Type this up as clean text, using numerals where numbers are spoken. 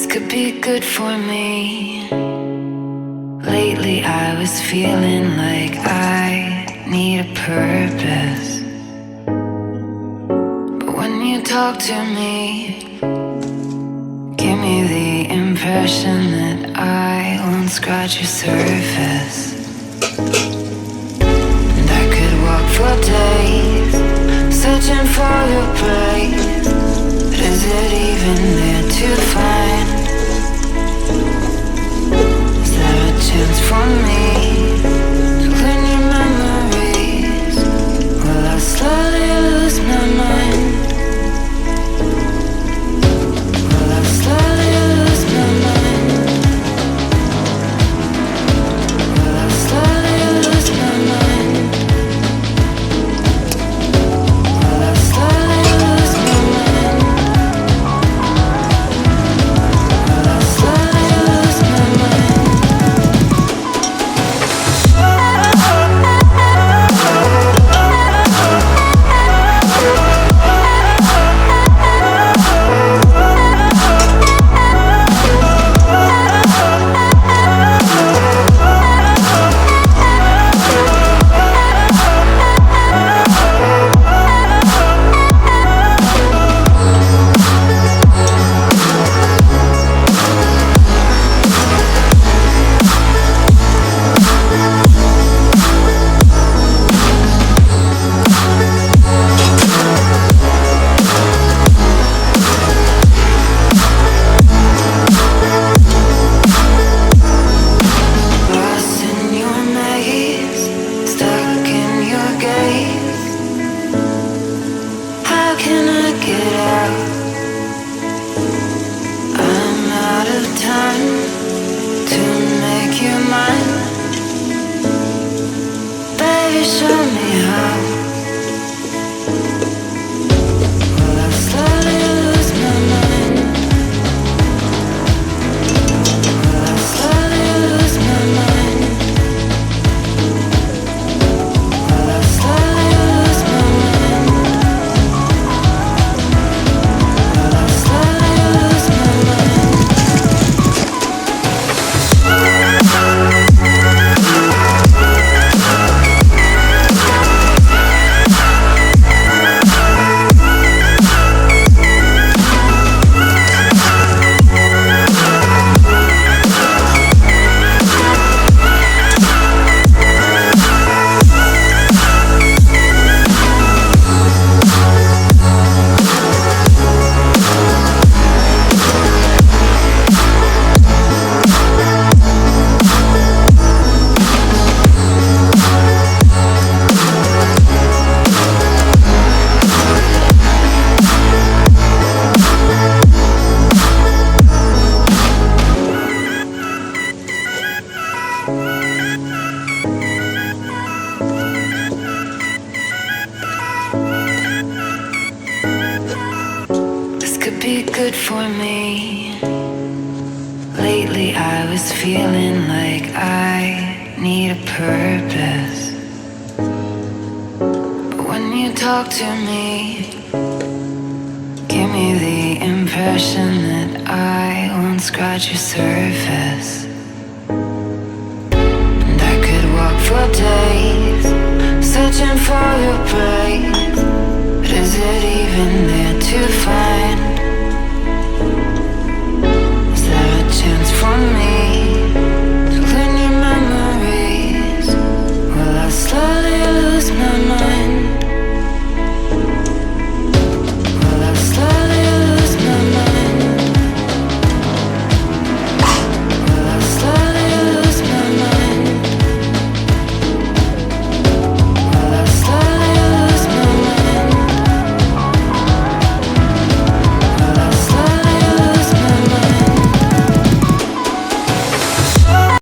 could be good for me. Lately I was feeling like I need a purpose. But when you talk to me, give me the impression that I won't scratch your surface. And I could walk for days, searching for your place. But is it even there to find? Is there a chance for me to clean your memories? Will I slowly lose my mind? Will I slowly lose my mind? Will I slowly lose my mind? Will I slowly lose my mind? Will I slowly lose my mind? Lost in your maze, stuck in your gaze. How can I get out? I'm out of time to make you mine. Baby, show me how. Will I slowly lose my mind? Will I slowly lose my mind? Will I slowly lose my mind? Will I slowly lose my mind? This could be good for me. Lately I was feeling like I need a purpose. But when you talk to me, give me the impression that I won't scratch your surface. And I could walk for days, searching for your place. But is it even there